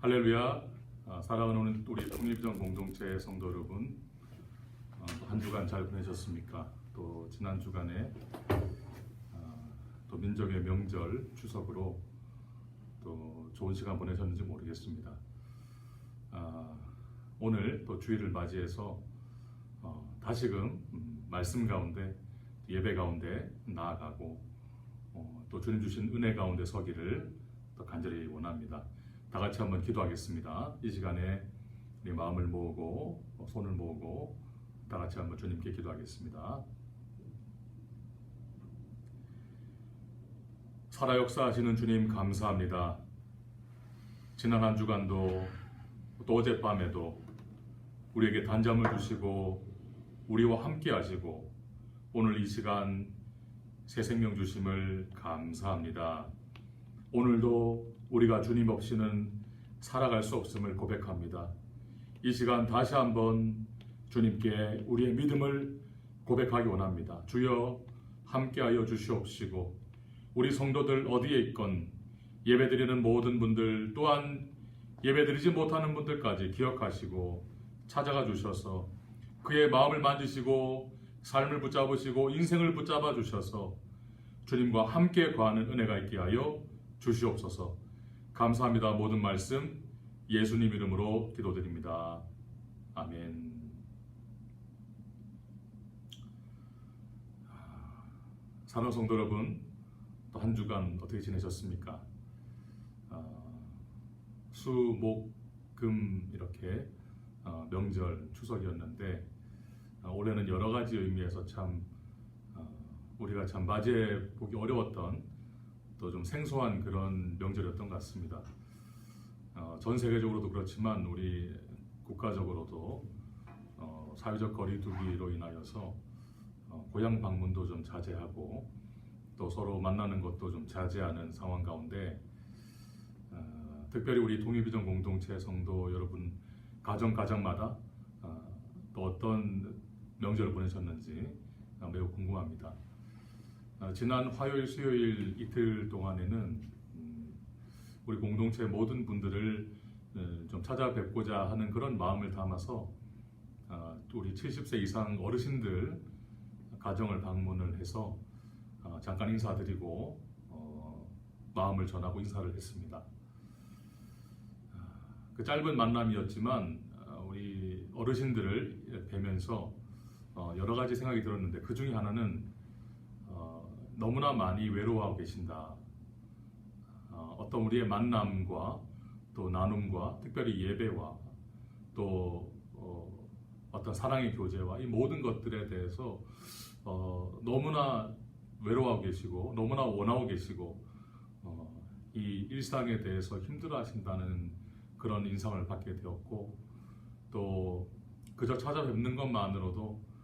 할렐루야. 사랑하는 우리 통일비전 공동체 성도 여러분, 또 한 주간 잘 보내셨습니까? 또 지난 주간에 또 민족의 명절 추석으로 또 좋은 시간 보내셨는지 모르겠습니다. 오늘 또 주일을 맞이해서 다시금 말씀 가운데, 예배 가운데 나아가고 또 주님 주신 은혜 가운데 서기를 또 간절히 원합니다. 다 같이 한번 기도하겠습니다. 이 시간에 우리 마음을 모으고 손을 모으고 다 같이 한번 주님께 기도하겠습니다. 살아 역사하시는 주님 감사합니다. 지난 한 주간도 또 어젯밤에도 우리에게 단잠을 주시고 우리와 함께 하시고 오늘 이 시간 새 생명 주심을 감사합니다. 오늘도 우리가 주님 없이는 살아갈 수 없음을 고백합니다. 이 시간 다시 한번 주님께 우리의 믿음을 고백하기 원합니다. 주여 함께하여 주시옵시고 우리 성도들 어디에 있건 예배드리는 모든 분들 또한 예배드리지 못하는 분들까지 기억하시고 찾아가 주셔서 그의 마음을 만지시고 삶을 붙잡으시고 인생을 붙잡아 주셔서 주님과 함께 거하는 은혜가 있게 하여 주시옵소서. 감사합니다. 모든 말씀 예수님 이름으로 기도드립니다. 아멘. 사랑하는 성도 여러분, 또 한 주간 어떻게 지내셨습니까? 수, 목, 금 이렇게 명절, 추석이었는데 올해는 여러 가지 의미에서 참 우리가 참 맞이해 보기 어려웠던 또 좀 생소한 그런 명절이었던 것 같습니다. 전 세계적으로도 그렇지만 우리 국가적으로도 사회적 거리두기로 인하여서 고향 방문도 좀 자제하고 또 서로 만나는 것도 좀 자제하는 상황 가운데 특별히 우리 통일비전 공동체 성도 여러분 가정마다 또 어떤 명절을 보내셨는지 매우 궁금합니다. 지난 화요일, 수요일 이틀 동안에는 우리 공동체 모든 분들을 좀 찾아뵙고자 하는 그런 마음을 담아서 우리 70세 이상 어르신들 가정을 방문을 해서 잠깐 인사드리고 마음을 전하고 인사를 했습니다. 그 짧은 만남이었지만 우리 어르신들을 뵈면서 여러 가지 생각이 들었는데 그 중에 하나는 너무나 많이 외로워하고 계신다. 어떤 우리의 만남과 또 나눔과 특별히 예배와 또 어떤 사랑의 교제와 이 모든 것들에 대해서 너무나 외로워하고 계시고 너무나 원하고 계시고 이 일상에 대해서 힘들어하신다는 그런 인상을 받게 되었고 또 그저 찾아뵙는 것만으로도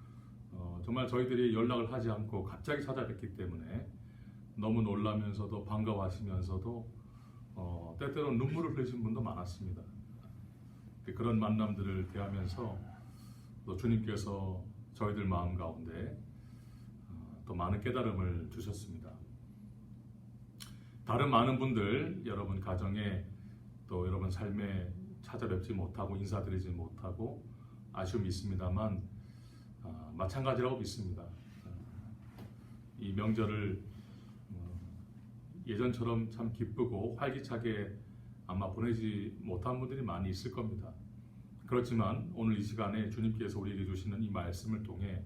정말 저희들이 연락을 하지 않고 갑자기 찾아뵙기 때문에 너무 놀라면서도 반가워하시면서도 때때로 눈물을 흘리신 분도 많았습니다. 그런 만남들을 대하면서 또 주님께서 저희들 마음 가운데 또 많은 깨달음을 주셨습니다. 다른 많은 분들 여러분 가정에 또 여러분 삶에 찾아뵙지 못하고 인사드리지 못하고 아쉬움이 있습니다만 마찬가지라고 믿습니다. 이 명절을 예전처럼 참 기쁘고 활기차게 아마 보내지 못한 분들이 많이 있을 겁니다. 그렇지만 오늘 이 시간에 주님께서 우리에게 주시는 이 말씀을 통해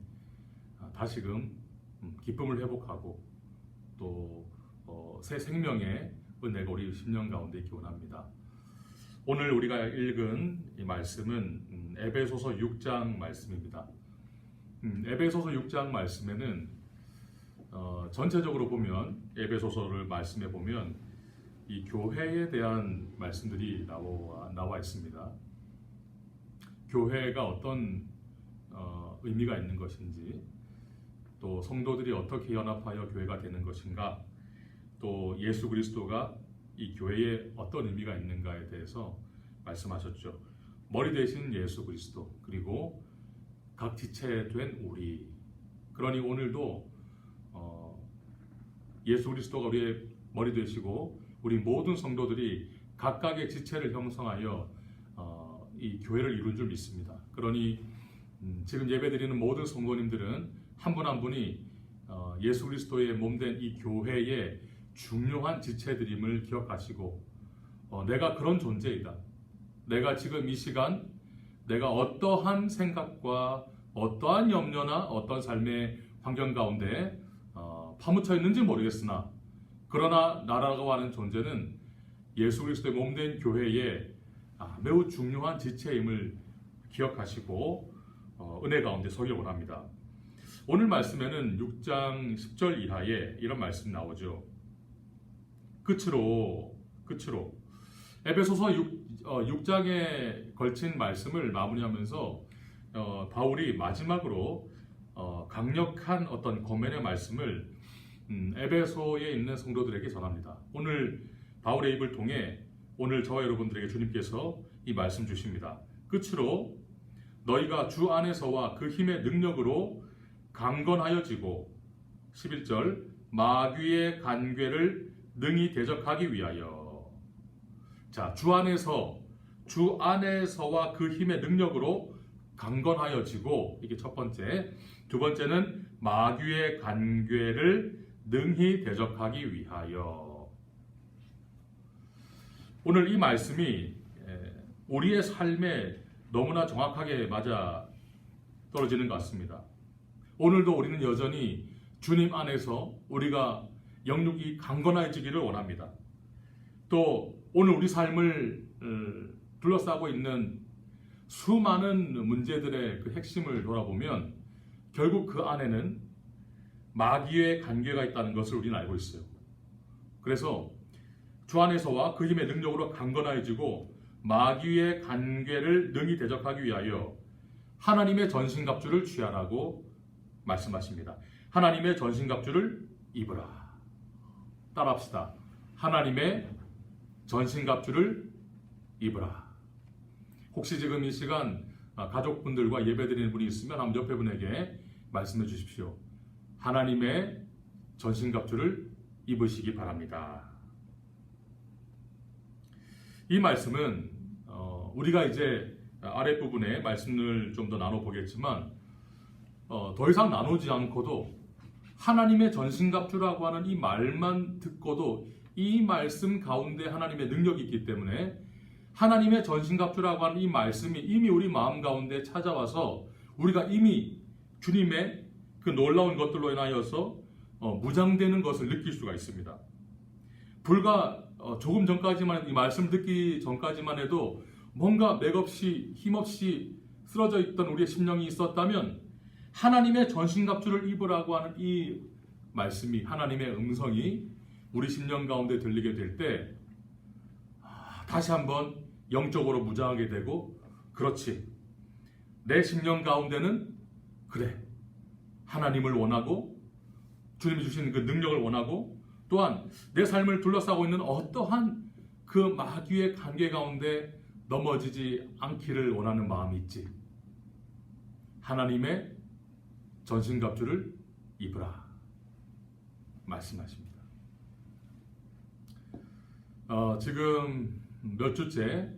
다시금 기쁨을 회복하고 또 새 생명의 은혜가 우리 심령 가운데 있기 원합니다. 오늘 우리가 읽은 이 말씀은 에베소서 6장 말씀입니다. 에베소서 6장 말씀에는 전체적으로 보면 에베소서를 말씀해 보면 이 교회에 대한 말씀들이 나와 있습니다. 교회가 어떤 의미가 있는 것인지 또 성도들이 어떻게 연합하여 교회가 되는 것인가 또 예수 그리스도가 이 교회에 어떤 의미가 있는가에 대해서 말씀하셨죠. 머리 대신 예수 그리스도 그리고 각 지체 된 우리. 그러니 오늘도 예수 그리스도가 우리의 머리 되시고 우리 모든 성도들이 각각의 지체를 형성하여 이 교회를 이룬 줄 믿습니다. 그러니 지금 예배드리는 모든 성도님들은 한 분 한 분이 예수 그리스도의 몸된 이 교회의 중요한 지체들임을 기억하시고 내가 그런 존재이다. 내가 지금 이 시간 내가 어떠한 생각과 어떠한 염려나 어떤 삶의 환경 가운데 파묻혀 있는지 모르겠으나 그러나 나라고 하는 존재는 예수 그리스도의 몸된 교회의 매우 중요한 지체임을 기억하시고 은혜 가운데 서길 원합니다. 오늘 말씀에는 6장 10절 이하에 이런 말씀이 나오죠. 끝으로 에베소서 6장에 걸친 말씀을 마무리하면서 바울이 마지막으로 강력한 어떤 권면의 말씀을 에베소에 있는 성도들에게 전합니다. 오늘 바울의 입을 통해 오늘 저와 여러분들에게 주님께서 이 말씀 주십니다. 끝으로 너희가 주 안에서와 그 힘의 능력으로 강건하여지고 11절 마귀의 간궤를 능히 대적하기 위하여. 자, 주 안에서와 그 힘의 능력으로 강건하여지고, 이게 첫 번째. 두 번째는 마귀의 간궤를 능히 대적하기 위하여. 오늘 이 말씀이 우리의 삶에 너무나 정확하게 맞아 떨어지는 것 같습니다. 오늘도 우리는 여전히 주님 안에서 우리가 영육이 강건해지기를 원합니다. 또 오늘 우리 삶을 둘러싸고 있는 수많은 문제들의 그 핵심을 돌아보면 결국 그 안에는 마귀의 관계가 있다는 것을 우리는 알고 있어요. 그래서 주 안에서와 그 힘의 능력으로 강건해지고 마귀의 관계를 능히 대적하기 위하여 하나님의 전신갑주를 취하라고 말씀하십니다. 하나님의 전신갑주를 입으라. 따라합시다. 하나님의 전신갑주를 입으라. 혹시 지금 이 시간 가족분들과 예배드리는 분이 있으면 한번 옆에 분에게 말씀해 주십시오. 하나님의 전신갑주를 입으시기 바랍니다. 이 말씀은 우리가 이제 아랫부분에 말씀을 좀 더 나눠보겠지만 더 이상 나누지 않고도 하나님의 전신갑주라고 하는 이 말만 듣고도 이 말씀 가운데 하나님의 능력이 있기 때문에 하나님의 전신갑주라고 하는 이 말씀이 이미 우리 마음 가운데 찾아와서 우리가 이미 주님의 그 놀라운 것들로 인하여서 무장되는 것을 느낄 수가 있습니다. 불과 조금 전까지만 이 말씀 듣기 전까지만 해도 뭔가 맥없이 힘없이 쓰러져 있던 우리의 심령이 있었다면 하나님의 전신갑주를 입으라고 하는 이 말씀이 하나님의 음성이 우리 심령 가운데 들리게 될 때 다시 한번 영적으로 무장하게 되고 그렇지 내 심령 가운데는 그래 하나님을 원하고 주님이 주신 그 능력을 원하고 또한 내 삶을 둘러싸고 있는 어떠한 그 마귀의 관계 가운데 넘어지지 않기를 원하는 마음이 있지. 하나님의 전신갑주를 입으라 말씀하십니다. 지금 몇 주째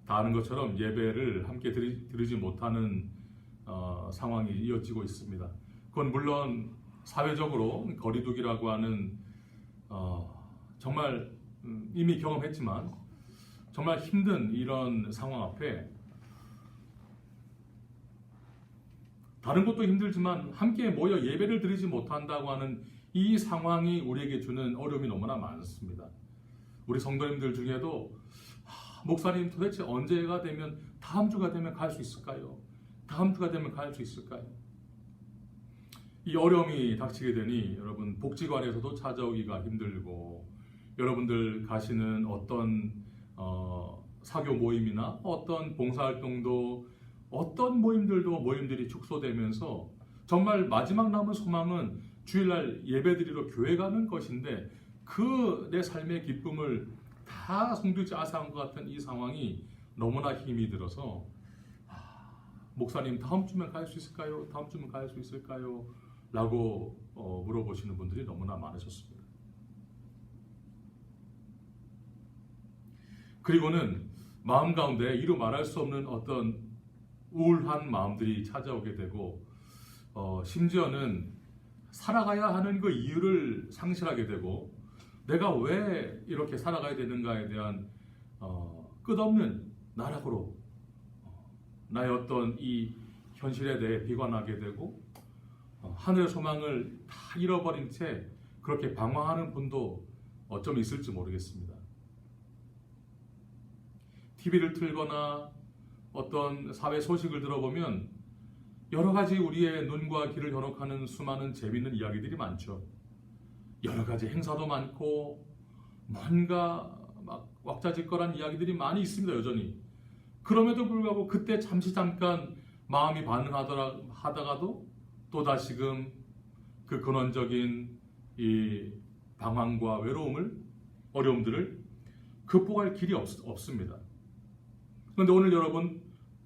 다 아는 것처럼 예배를 함께 드리지 못하는 상황이 이어지고 있습니다. 그건 물론 사회적으로 거리두기라고 하는 정말 이미 경험했지만 정말 힘든 이런 상황 앞에 다른 것도 힘들지만 함께 모여 예배를 드리지 못한다고 하는 이 상황이 우리에게 주는 어려움이 너무나 많습니다. 우리 성도님들 중에도 목사님 도대체 언제가 되면 다음 주가 되면 갈 수 있을까요? 다음 주가 되면 갈 수 있을까요? 이 어려움이 닥치게 되니 여러분 복지관에서도 찾아오기가 힘들고 여러분들 가시는 어떤 사교 모임이나 어떤 봉사활동도 어떤 모임들이 축소되면서 정말 마지막 남은 소망은 주일날 예배드리러 교회 가는 것인데 그 내 삶의 기쁨을 다 송두지 앗아간 것 같은 이 상황이 너무나 힘이 들어서 목사님 다음 주면 갈 수 있을까요? 다음 주면 갈 수 있을까요? 라고 물어보시는 분들이 너무나 많으셨습니다. 그리고는 마음 가운데 이루 말할 수 없는 어떤 우울한 마음들이 찾아오게 되고 심지어는 살아가야 하는 그 이유를 상실하게 되고 내가 왜 이렇게 살아가야 되는가에 대한 끝없는 나락으로 나의 어떤 이 현실에 대해 비관하게 되고 하늘의 소망을 다 잃어버린 채 그렇게 방황하는 분도 어쩜 있을지 모르겠습니다. TV를 틀거나 어떤 사회 소식을 들어보면 여러 가지 우리의 눈과 귀를 현혹하는 수많은 재미있는 이야기들이 많죠. 여러 가지 행사도 많고 뭔가 막 왁자지껄한 이야기들이 많이 있습니다. 여전히. 그럼에도 불구하고 그때 잠깐 마음이 반응하다가도 또 다시금 그 근원적인 이 방황과 어려움들을 극복할 길이 없습니다. 그런데 오늘 여러분,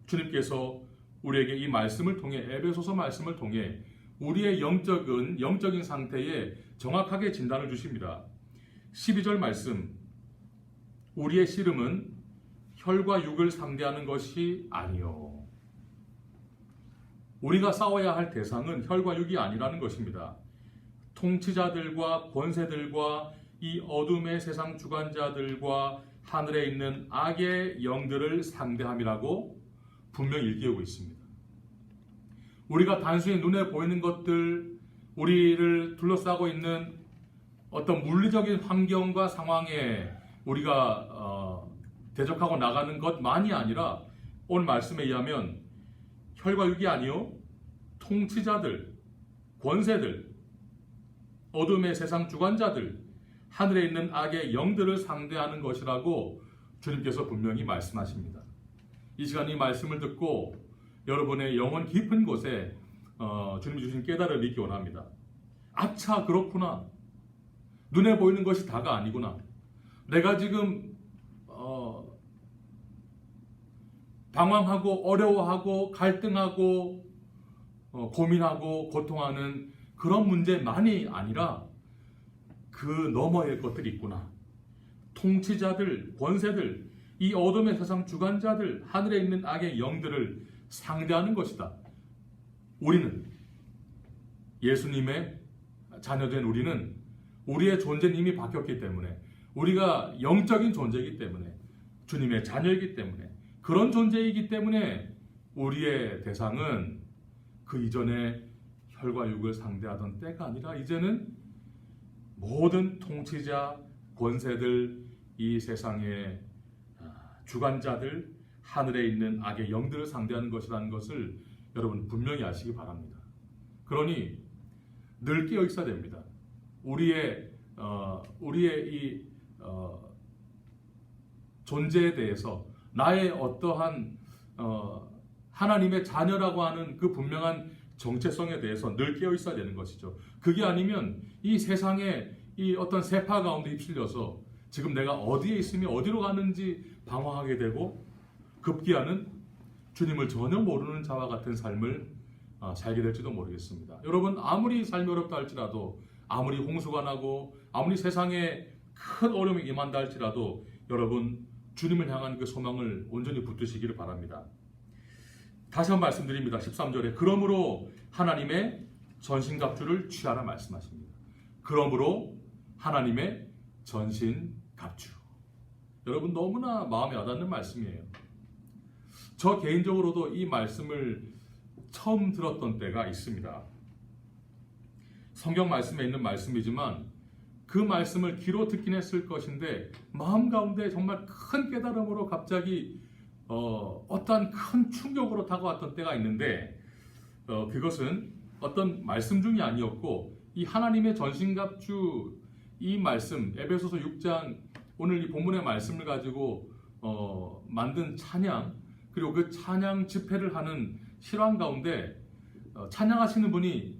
주님께서 우리에게 이 말씀을 통해, 에베소서 말씀을 통해 우리의 영적인 상태에 정확하게 진단을 주십니다. 12절 말씀, 우리의 씨름은 혈과 육을 상대하는 것이 아니요. 우리가 싸워야 할 대상은 혈과 육이 아니라는 것입니다. 통치자들과 권세들과 이 어둠의 세상 주관자들과 하늘에 있는 악의 영들을 상대함이라고 분명히 일깨우고 있습니다. 우리가 단순히 눈에 보이는 것들, 우리를 둘러싸고 있는 어떤 물리적인 환경과 상황에 우리가 대적하고 나가는 것만이 아니라 오늘 말씀에 의하면 혈과 육이 아니요 통치자들, 권세들, 어둠의 세상 주관자들, 하늘에 있는 악의 영들을 상대하는 것이라고 주님께서 분명히 말씀하십니다. 이 시간 이 말씀을 듣고 여러분의 영혼 깊은 곳에 주님이 주신 깨달음을 있기 원합니다. 아차, 그렇구나. 눈에 보이는 것이 다가 아니구나. 내가 지금 방황하고 어려워하고 갈등하고 고민하고 고통하는 그런 문제만이 아니라 그 너머의 것들이 있구나. 통치자들, 권세들, 이 어둠의 세상 주관자들, 하늘에 있는 악의 영들을 상대하는 것이다. 우리는, 예수님의 자녀된 우리는 우리의 존재는 이미 바뀌었기 때문에, 우리가 영적인 존재이기 때문에, 주님의 자녀이기 때문에, 그런 존재이기 때문에 우리의 대상은 그 이전에 혈과 육을 상대하던 때가 아니라 이제는 모든 통치자, 권세들, 이 세상의 주관자들, 하늘에 있는 악의 영들을 상대하는 것이라는 것을 여러분 분명히 아시기 바랍니다. 그러니 늘 깨어 있어야 됩니다. 우리의 이 존재에 대해서, 나의 어떠한 하나님의 자녀라고 하는 그 분명한 정체성에 대해서 늘 깨어 있어야 되는 것이죠. 그게 아니면 이 세상의 이 어떤 세파 가운데 휩쓸려서 지금 내가 어디에 있으며 어디로 가는지 방황하게 되고 급기야는 주님을 전혀 모르는 자와 같은 삶을 살게 될지도 모르겠습니다. 여러분, 아무리 삶이 어렵다 할지라도, 아무리 홍수가 나고 아무리 세상에 큰 어려움이 임한다 할지라도 여러분, 주님을 향한 그 소망을 온전히 붙드시기를 바랍니다. 다시 한번 말씀드립니다. 13절에 그러므로 하나님의 전신갑주를 취하라 말씀하십니다. 그러므로 하나님의 전신갑주. 여러분, 너무나 마음에 와닿는 말씀이에요. 저 개인적으로도 이 말씀을 처음 들었던 때가 있습니다. 성경 말씀에 있는 말씀이지만 그 말씀을 귀로 듣긴 했을 것인데 마음 가운데 정말 큰 깨달음으로 갑자기 어떠한 큰 충격으로 다가왔던 때가 있는데 그것은 어떤 말씀 중이 아니었고 이 하나님의 전신갑주 이 말씀, 에베소서 6장 오늘 이 본문의 말씀을 가지고 만든 찬양, 그리고 그 찬양 집회를 하는 실황 가운데 찬양하시는 분이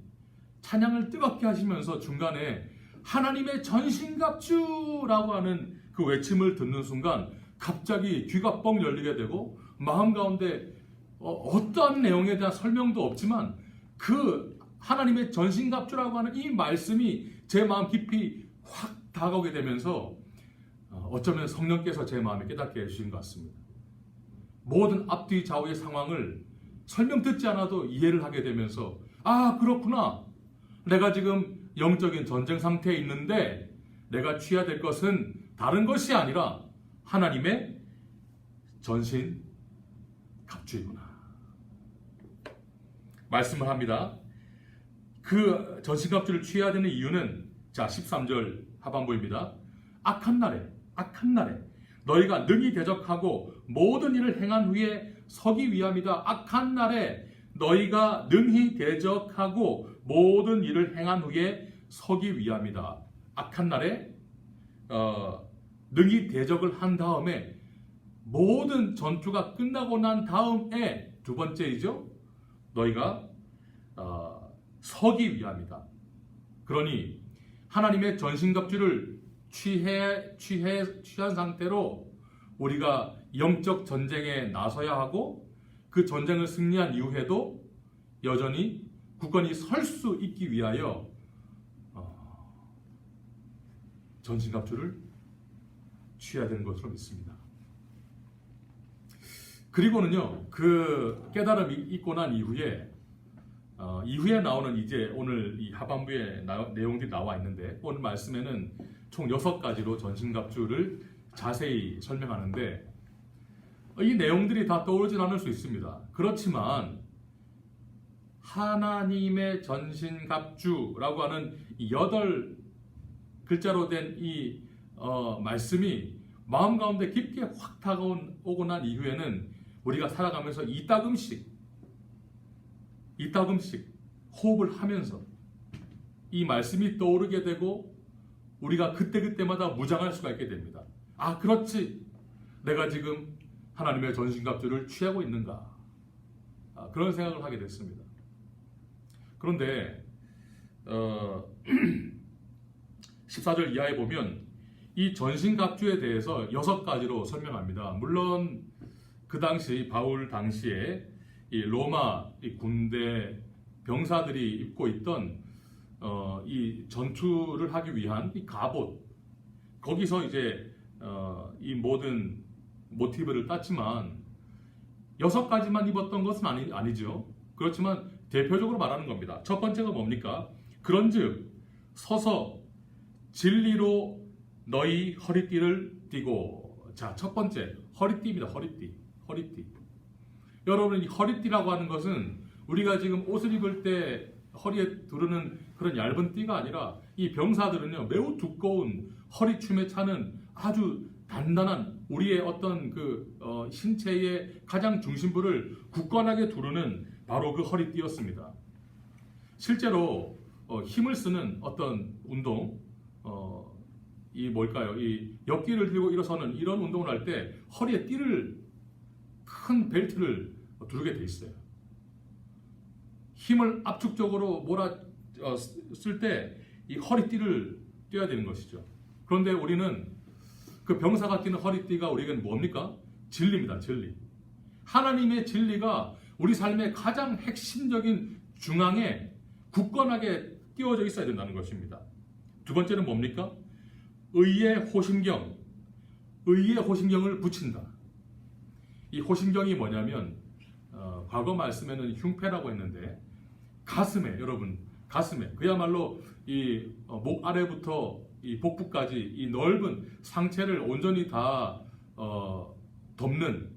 찬양을 뜨겁게 하시면서 중간에 하나님의 전신갑주라고 하는 그 외침을 듣는 순간 갑자기 귀가 뻥 열리게 되고 마음 가운데 어떠한 내용에 대한 설명도 없지만 그 하나님의 전신갑주라고 하는 이 말씀이 제 마음 깊이 확 다가오게 되면서 어쩌면 성령께서 제 마음에 깨닫게 해주신 것 같습니다. 모든 앞뒤 좌우의 상황을 설명 듣지 않아도 이해를 하게 되면서 아 그렇구나. 내가 지금 영적인 전쟁 상태에 있는데 내가 취해야 될 것은 다른 것이 아니라 하나님의 전신 갑주이구나. 말씀을 합니다. 그 전신 갑주를 취해야 되는 이유는 자 13절 하반부입니다. 악한 날에 너희가 능히 대적하고 모든 일을 행한 후에 서기 위함이다. 악한 날에 너희가 능히 대적하고 모든 일을 행한 후에 서기 위함이다. 악한 날에 능히 대적을 한 다음에 모든 전투가 끝나고 난 다음에 두 번째이죠. 너희가 서기 위함이다. 그러니 하나님의 전신갑주를 취한 상태로 우리가 영적 전쟁에 나서야 하고 그 전쟁을 승리한 이후에도 여전히 굳건히 설 수 있기 위하여 전신갑주를 취해야 되는 것으로 믿습니다. 그리고는요, 그 깨달음이 있고 난 이후에 나오는 이제 오늘 이 하반부에 내용들이 나와 있는데 오늘 말씀에는 총 6가지로 전신갑주를 자세히 설명하는데 이 내용들이 다 떠오르진 않을 수 있습니다. 그렇지만 하나님의 전신갑주라고 하는 이 8글자로 된 이 말씀이 마음 가운데 깊게 확 다가오고 난 이후에는 우리가 살아가면서 이따금씩 호흡을 하면서 이 말씀이 떠오르게 되고 우리가 그때그때마다 무장할 수가 있게 됩니다. 아 그렇지, 내가 지금 하나님의 전신갑주를 취하고 있는가, 그런 생각을 하게 됐습니다. 그런데 14절 이하에 보면 이 전신갑주에 대해서 6가지로 설명합니다. 물론 그 당시 바울 당시에 이 로마 이 군대 병사들이 입고 있던 이 전투를 하기 위한 이 갑옷, 거기서 이제 이 모든 모티브를 땄지만 6가지만 입었던 것은 아니죠. 그렇지만 대표적으로 말하는 겁니다. 첫 번째가 뭡니까? 그런즉 서서 진리로 너희 허리띠를 띠고. 자, 첫 번째 허리띠입니다. 허리띠. 여러분, 이 허리띠라고 하는 것은 우리가 지금 옷을 입을 때 허리에 두르는 그런 얇은 띠가 아니라 이 병사들은요 매우 두꺼운 허리춤에 차는 아주 단단한 우리의 어떤 그 신체의 가장 중심부를 굳건하게 두르는 바로 그 허리띠였습니다. 실제로 힘을 쓰는 어떤 운동, 이 뭘까요? 이 역기를 들고 일어서는 이런 운동을 할 때 허리에 큰 벨트를 두르게 돼 있어요. 힘을 압축적으로 쓸 때 이 허리띠를 띄어야 되는 것이죠. 그런데 우리는 그 병사가 띄는 허리띠가 우리에게는 뭡니까? 진리입니다. 진리. 하나님의 진리가 우리 삶의 가장 핵심적인 중앙에 굳건하게 띄워져 있어야 된다는 것입니다. 두 번째는 뭡니까? 의의 호심경을 붙인다. 이 호심경이 뭐냐면 과거 말씀에는 흉패라고 했는데 가슴에, 여러분, 가슴에 그야말로 이 목 아래부터 이 복부까지 이 넓은 상체를 온전히 다 덮는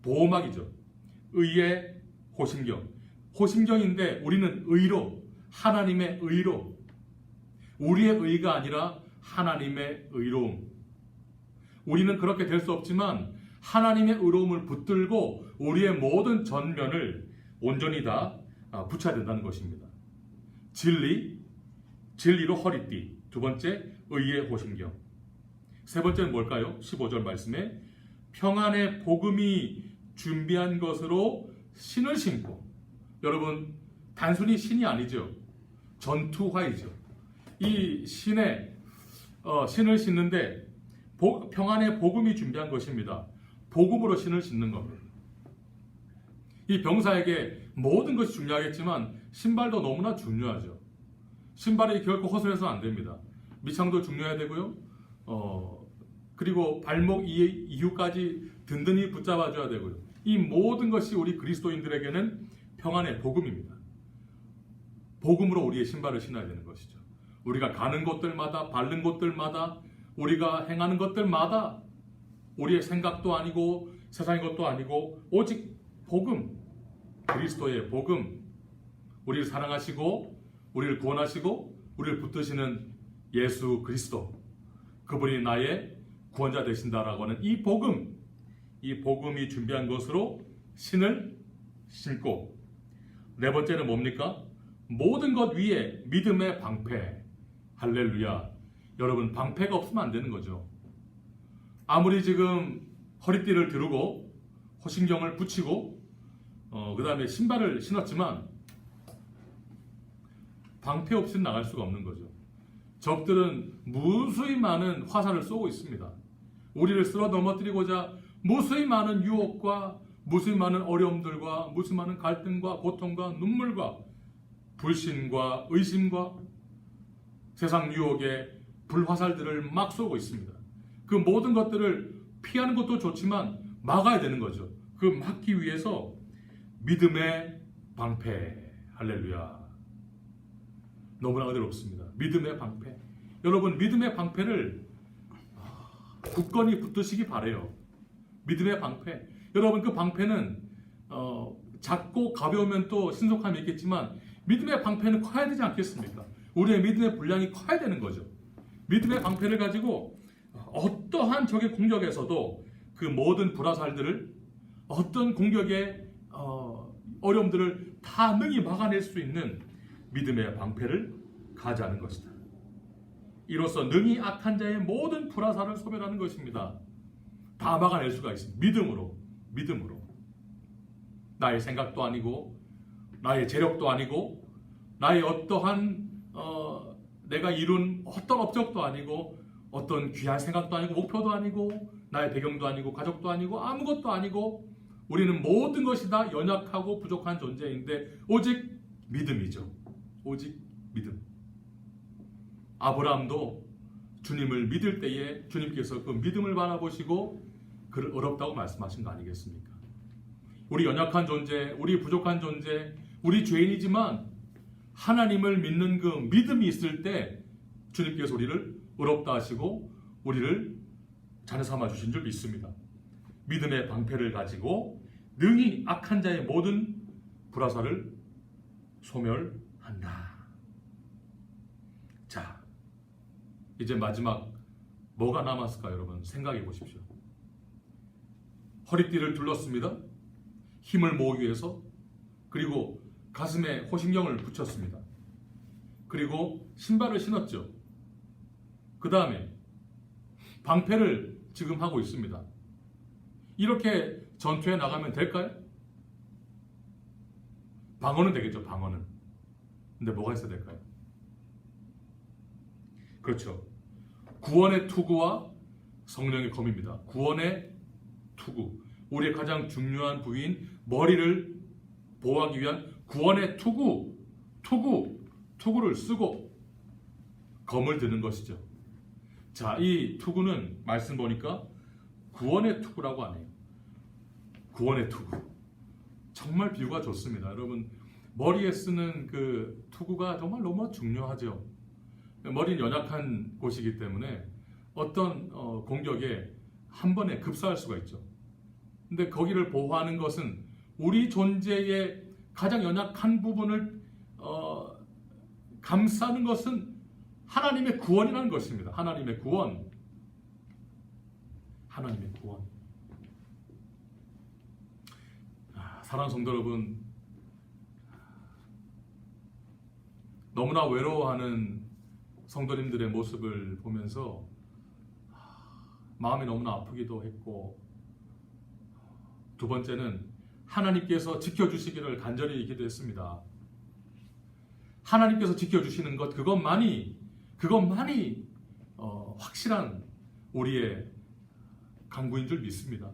보호막이죠. 의의 호심경인데 우리는 하나님의 의로, 우리의 의가 아니라 하나님의 의로움. 우리는 그렇게 될 수 없지만 하나님의 의로움을 붙들고 우리의 모든 전면을 온전히 다 붙여야 된다는 것입니다. 진리로 허리띠. 두 번째, 의의 호심경. 세 번째는 뭘까요? 15절 말씀에 평안의 복음이 준비한 것으로 신을 신고. 여러분, 단순히 신이 아니죠. 전투화이죠. 이 신을 신는데 평안의 복음이 준비한 것입니다. 복음으로 신을 신는 겁니다. 이 병사에게 모든 것이 중요하겠지만 신발도 너무나 중요하죠. 신발이 결코 허술해서는 안 됩니다. 밑창도 중요해야 되고요. 그리고 발목 이후까지 든든히 붙잡아줘야 되고요. 이 모든 것이 우리 그리스도인들에게는 평안의 복음입니다. 복음으로 우리의 신발을 신어야 되는 것이죠. 우리가 가는 곳들마다, 밟는 곳들마다, 우리가 행하는 것들마다 우리의 생각도 아니고 세상의 것도 아니고 오직 복음, 그리스도의 복음, 우리를 사랑하시고 우리를 구원하시고 우리를 붙드시는 예수 그리스도, 그분이 나의 구원자 되신다라고 하는 이 복음, 이 복음이 준비한 것으로 신을 신고, 네 번째는 뭡니까? 모든 것 위에 믿음의 방패. 할렐루야. 여러분, 방패가 없으면 안 되는 거죠. 아무리 지금 허리띠를 두르고 호신경을 붙이고 그 다음에 신발을 신었지만 방패 없이는 나갈 수가 없는 거죠. 적들은 무수히 많은 화살을 쏘고 있습니다. 우리를 쓸어 넘어뜨리고자 무수히 많은 유혹과 무수히 많은 어려움들과 무수히 많은 갈등과 고통과 눈물과 불신과 의심과 세상 유혹의 불화살들을 막 쏘고 있습니다. 그 모든 것들을 피하는 것도 좋지만 막아야 되는 거죠. 그 막기 위해서 믿음의 방패. 할렐루야. 너무나 은혜롭습니다. 믿음의 방패. 여러분, 믿음의 방패를 굳건히 붙드시기 바래요. 믿음의 방패. 여러분, 그 방패는 작고 가벼우면 또 신속함이 있겠지만 믿음의 방패는 커야 되지 않겠습니까? 우리의 믿음의 분량이 커야 되는 거죠. 믿음의 방패를 가지고 어떠한 적의 공격에서도 그 모든 불화살들을, 어떤 공격의 어려움들을 다 능히 막아낼 수 있는 믿음의 방패를 가지하는 것이다. 이로써 능히 악한 자의 모든 불화살을 소멸하는 것입니다. 다 막아낼 수가 있습니다. 믿음으로. 나의 생각도 아니고 나의 재력도 아니고 나의 어떠한 내가 이룬 어떤 업적도 아니고 어떤 귀한 생각도 아니고 목표도 아니고 나의 배경도 아니고 가족도 아니고 아무것도 아니고 우리는 모든 것이 다 연약하고 부족한 존재인데 오직 믿음이죠. 오직 믿음. 아브라함도 주님을 믿을 때에 주님께서 그 믿음을 바라보시고 그를 어렵다고 말씀하신 거 아니겠습니까? 우리 연약한 존재, 우리 부족한 존재, 우리 죄인이지만 하나님을 믿는 그 믿음이 있을 때 주님께서 우리를 의롭다 하시고 우리를 자녀 삼아 주신 줄 믿습니다. 믿음의 방패를 가지고 능히 악한 자의 모든 불화살을 소멸한다. 자, 이제 마지막 뭐가 남았을까 여러분 생각해 보십시오. 허리띠를 둘렀습니다. 힘을 모으기 위해서. 그리고 가슴에 호신경을 붙였습니다. 그리고 신발을 신었죠. 그 다음에 방패를 지금 하고 있습니다. 이렇게 전투에 나가면 될까요? 방어는 되겠죠. 방어는. 근데 뭐가 있어야 될까요? 그렇죠. 구원의 투구와 성령의 검입니다. 구원의 투구. 우리의 가장 중요한 부위인 머리를 보호하기 위한 구원의 투구를 쓰고 검을 드는 것이죠. 자, 이 투구는 말씀 보니까 구원의 투구라고 하네요. 구원의 투구. 정말 비유가 좋습니다. 여러분, 머리에 쓰는 그 투구가 정말 너무 중요하죠. 머리는 연약한 곳이기 때문에 어떤 공격에 한 번에 급사할 수가 있죠. 근데 거기를 보호하는 것은 우리 존재의 가장 연약한 부분을 감싸는 것은 하나님의 구원이라는 것입니다. 하나님의 구원. 하나님의 구원. 사랑하는 성도 여러분, 너무나 외로워하는 성도님들의 모습을 보면서 마음이 너무나 아프기도 했고, 두 번째는 하나님께서 지켜주시기를 간절히 기도했습니다. 하나님께서 지켜주시는 것, 그것만이 확실한 우리의 강구인 줄 믿습니다.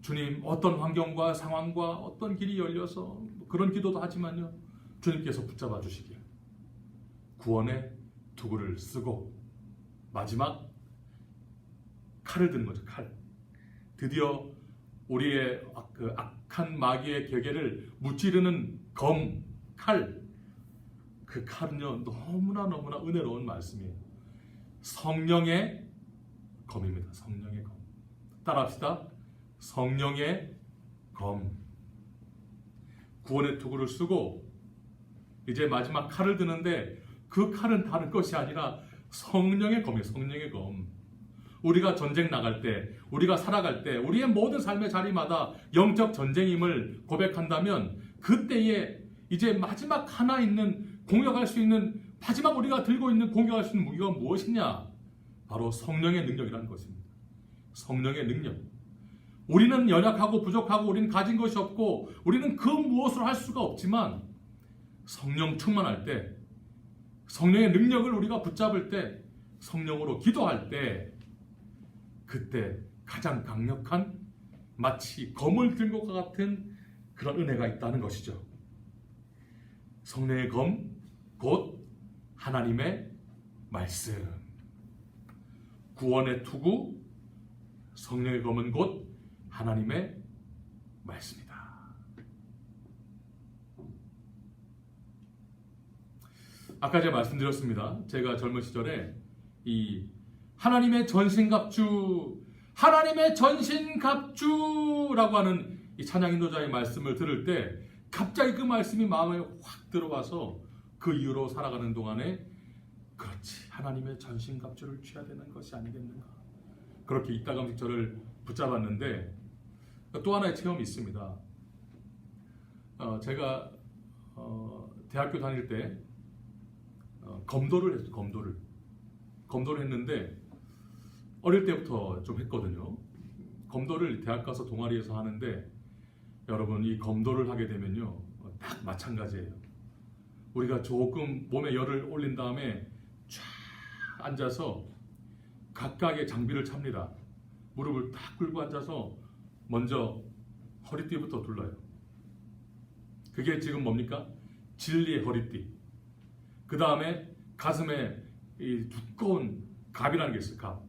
주님, 어떤 환경과 상황과 어떤 길이 열려서 그런 기도도 하지만요, 주님께서 붙잡아 주시길, 구원의 투구를 쓰고 마지막 칼을 드는 거죠. 칼. 드디어 우리의 그 악한 마귀의 궤계를 무찌르는 검, 칼. 그 칼은요, 너무나 은혜로운 말씀이에요. 성령의 검입니다. 성령의 검. 따라합시다. 성령의 검. 구원의 투구를 쓰고 이제 마지막 칼을 드는데 그 칼은 다른 것이 아니라 성령의 검이에요. 성령의 검. 우리가 전쟁 나갈 때, 우리가 살아갈 때, 우리의 모든 삶의 자리마다 영적 전쟁임을 고백한다면 그때에 이제 마지막 하나 있는 공격할 수 있는 마지막 우리가 들고 있는 공격할 수 있는 무기가 무엇이냐? 바로 성령의 능력이라는 것입니다. 성령의 능력. 우리는 연약하고 부족하고 우리는 가진 것이 없고 우리는 그 무엇을 할 수가 없지만 성령 충만할 때, 성령의 능력을 우리가 붙잡을 때, 성령으로 기도할 때 그때 가장 강력한 마치 검을 든 것과 같은 그런 은혜가 있다는 것이죠. 성령의 검, 곧 하나님의 말씀. 구원의 투구, 성령의 검은 곧 하나님의 말씀이다. 아까 제가 말씀드렸습니다. 제가 젊은 시절에 이 하나님의 전신갑주, 하나님의 전신갑주라고 하는 이 찬양 인도자의 말씀을 들을 때 갑자기 그 말씀이 마음에 확 들어와서 그 이후로 살아가는 동안에 그렇지, 하나님의 전신갑주를 취해야 되는 것이 아니겠는가. 그렇게 이따금씩 저를 붙잡았는데 또 하나의 체험이 있습니다. 제가 대학교 다닐 때 검도를 했어요. 검도를 했는데 어릴 때부터 좀 했거든요. 검도를 대학 가서 동아리에서 하는데 여러분, 이 검도를 하게 되면요 딱 마찬가지예요. 우리가 조금 몸에 열을 올린 다음에 쫙 앉아서 각각의 장비를 찹니다. 무릎을 딱 꿇고 앉아서 먼저 허리띠부터 둘러요. 그게 지금 뭡니까? 진리의 허리띠. 그 다음에 가슴에 이 두꺼운 갑이라는 게 있어요. 갑.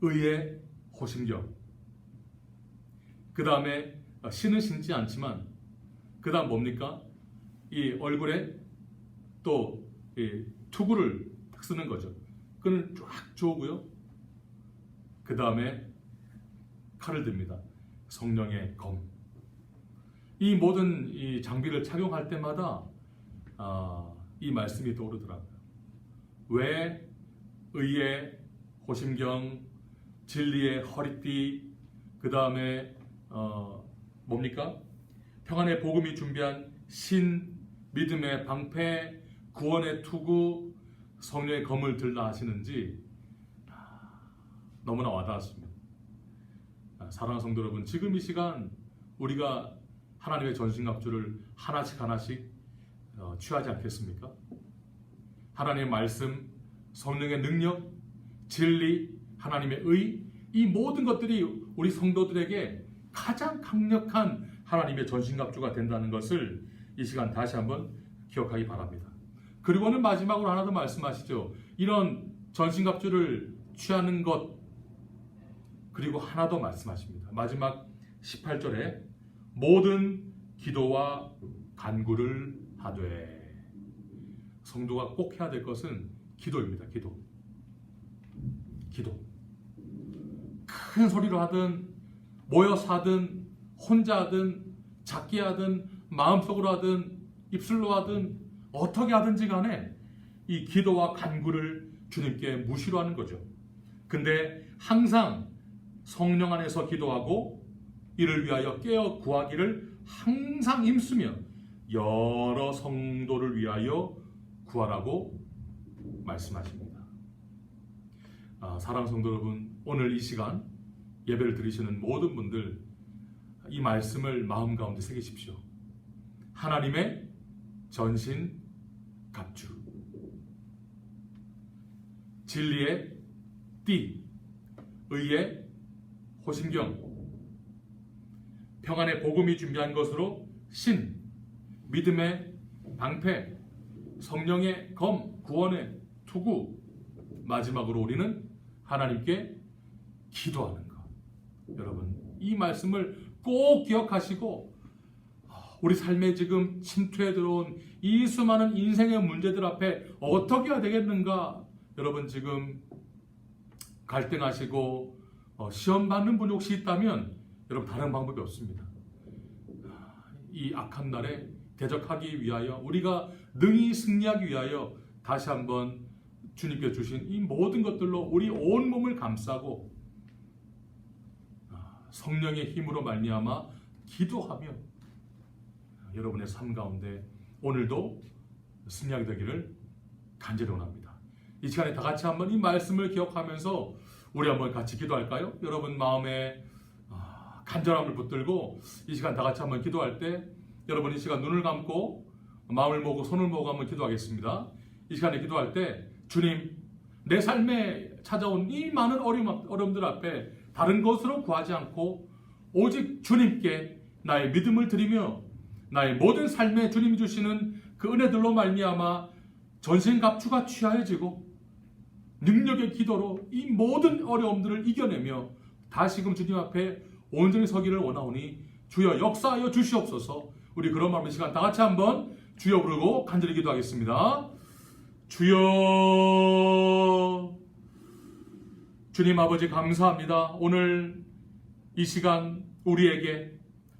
의의 호심경. 그 다음에 신은 신지 않지만 그 다음 뭡니까? 이 얼굴에 또 이 투구를 쓰는 거죠. 그는 쫙 조고요. 그 다음에 칼을 듭니다. 성령의 검. 이 모든 이 장비를 착용할 때마다 이 말씀이 떠오르더라고요. 왜 의의 호심경, 진리의 허리띠, 그 다음에 뭡니까? 평안의 복음이 준비한 신, 믿음의 방패, 구원의 투구, 성령의 검을 들라 하시는지 너무나 와닿았습니다. 사랑하는 성도 여러분, 지금 이 시간 우리가 하나님의 전신갑주를 하나씩 취하지 않겠습니까? 하나님의 말씀, 성령의 능력, 진리, 하나님의 의, 이 모든 것들이 우리 성도들에게 가장 강력한 하나님의 전신갑주가 된다는 것을 이 시간 다시 한번 기억하기 바랍니다. 그리고는 마지막으로 하나 더 말씀하시죠. 이런 전신갑주를 취하는 것, 그리고 하나 더 말씀하십니다. 마지막 18절에 모든 기도와 간구를 하되. 성도가 꼭 해야 될 것은 기도입니다. 기도. 큰 소리로 하든 모여서 하든 혼자 하든 작게 하든 마음속으로 하든 입술로 하든 어떻게 하든지 간에 이 기도와 간구를 주님께 무시로 하는 거죠. 근데 항상 성령 안에서 기도하고 이를 위하여 깨어 구하기를 항상 힘쓰며 여러 성도를 위하여 구하라고 말씀하십니다. 사랑하는 성도 여러분, 오늘 이 시간 예배를 드리시는 모든 분들 이 말씀을 마음 가운데 새기십시오. 하나님의 전신 갑주, 진리의 띠, 의의 호심경, 평안의 복음이 준비한 것으로 신, 믿음의 방패, 성령의 검, 구원의 투구, 마지막으로 우리는 하나님께 기도하는 것. 여러분, 이 말씀을 꼭 기억하시고 우리 삶에 지금 침투해 들어온 이 수많은 인생의 문제들 앞에 어떻게 해야 되겠는가? 여러분, 지금 갈등하시고 시험 받는 분 혹시 있다면 여러분, 다른 방법이 없습니다. 이 악한 날에 대적하기 위하여, 우리가 능히 승리하기 위하여 다시 한번 주님께 주신 이 모든 것들로 우리 온 몸을 감싸고 성령의 힘으로 말미암아 기도하며 여러분의 삶 가운데 오늘도 승리하게 되기를 간절히 원합니다. 이 시간에 다 같이 한번 이 말씀을 기억하면서 우리 한번 같이 기도할까요? 여러분 마음에 간절함을 붙들고 이 시간 다 같이 한번 기도할 때, 여러분 이 시간 눈을 감고 마음을 모으고 손을 모으고 한번 기도하겠습니다. 이 시간에 기도할 때, 주님, 내 삶에 찾아온 이 많은 어려움들 앞에 다른 것으로 구하지 않고 오직 주님께 나의 믿음을 드리며 나의 모든 삶에 주님이 주시는 그 은혜들로 말미암아 전신갑주가 취하여지고 능력의 기도로 이 모든 어려움들을 이겨내며 다시금 주님 앞에 온전히 서기를 원하오니 주여 역사하여 주시옵소서. 우리 그런 마음의 시간 다 같이 한번 주여 부르고 간절히 기도하겠습니다. 주여, 주님 아버지 감사합니다. 오늘 이 시간 우리에게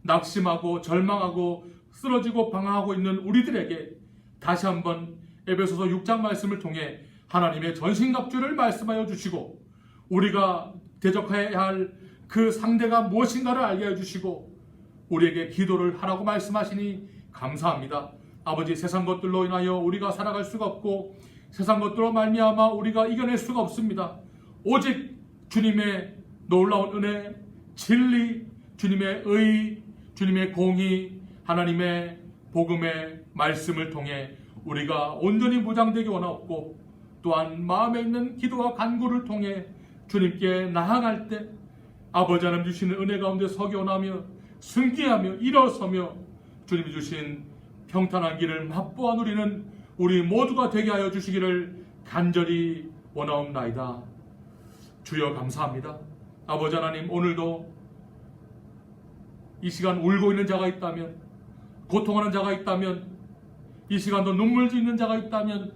낙심하고 절망하고 쓰러지고 방황하고 있는 우리들에게 다시 한번 에베소서 6장 말씀을 통해 하나님의 전신갑주를 말씀하여 주시고 우리가 대적해야 할 그 상대가 무엇인가를 알게 해주시고 우리에게 기도를 하라고 말씀하시니 감사합니다. 아버지, 세상 것들로 인하여 우리가 살아갈 수가 없고 세상 것들로 말미암아 우리가 이겨낼 수가 없습니다. 오직 주님의 놀라운 은혜, 진리, 주님의 의, 주님의 공의, 하나님의 복음의 말씀을 통해 우리가 온전히 무장되기 원하옵고 또한 마음에 있는 기도와 간구를 통해 주님께 나아갈 때 아버지 하나님 주시는 은혜 가운데 서기 원하며 승리하며 일어서며 주님이 주신 평탄한 길을 맛보아 누리는 우리 모두가 되게 하여 주시기를 간절히 원하옵나이다. 주여 감사합니다. 아버지 하나님, 오늘도 이 시간 울고 있는 자가 있다면, 고통하는 자가 있다면, 이 시간도 눈물 짓는 자가 있다면,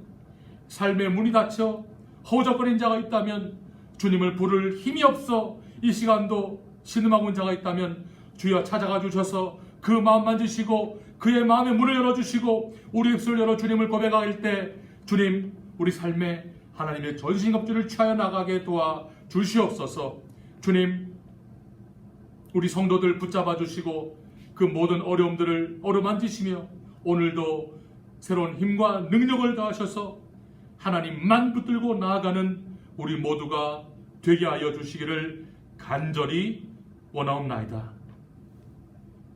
삶의 문이 닫혀 허우적거리는 자가 있다면, 주님을 부를 힘이 없어 이 시간도 신음하고 있는 자가 있다면 주여 찾아가 주셔서 그 마음 만지시고 그의 마음의 문을 열어주시고 우리 입술을 열어 주님을 고백할 때 주님, 우리 삶에 하나님의 전신갑주를 취하여 나가게 도와 주시옵소서. 주님, 우리 성도들 붙잡아 주시고 그 모든 어려움들을 어루만지시며 오늘도 새로운 힘과 능력을 더하셔서 하나님만 붙들고 나아가는 우리 모두가 되게 하여 주시기를 간절히 원하옵나이다.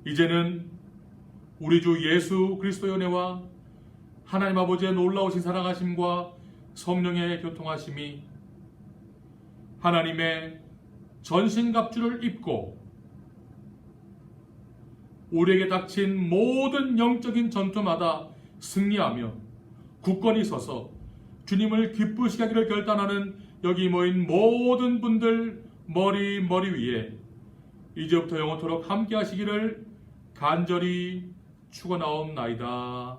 이제는 우리 주 예수 그리스도의 은혜와 하나님 아버지의 놀라우신 사랑하심과 성령의 교통하심이 하나님의 전신갑주를 입고 우리에게 닥친 모든 영적인 전투마다 승리하며 굳건히 서서 주님을 기쁘시게 하기를 결단하는 여기 모인 모든 분들 머리 위에 이제부터 영원토록 함께 하시기를 간절히 축원하옵나이다.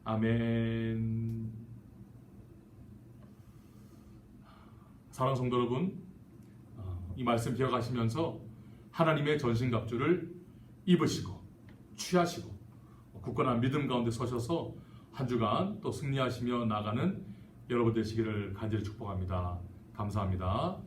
아멘. 사랑하는 성도 여러분, 이 말씀 기억하시면서 하나님의 전신갑주를 입으시고 취하시고 굳건한 믿음 가운데 서셔서 한 주간 또 승리하시며 나가는 여러분 되시기를 간절히 축복합니다. 감사합니다.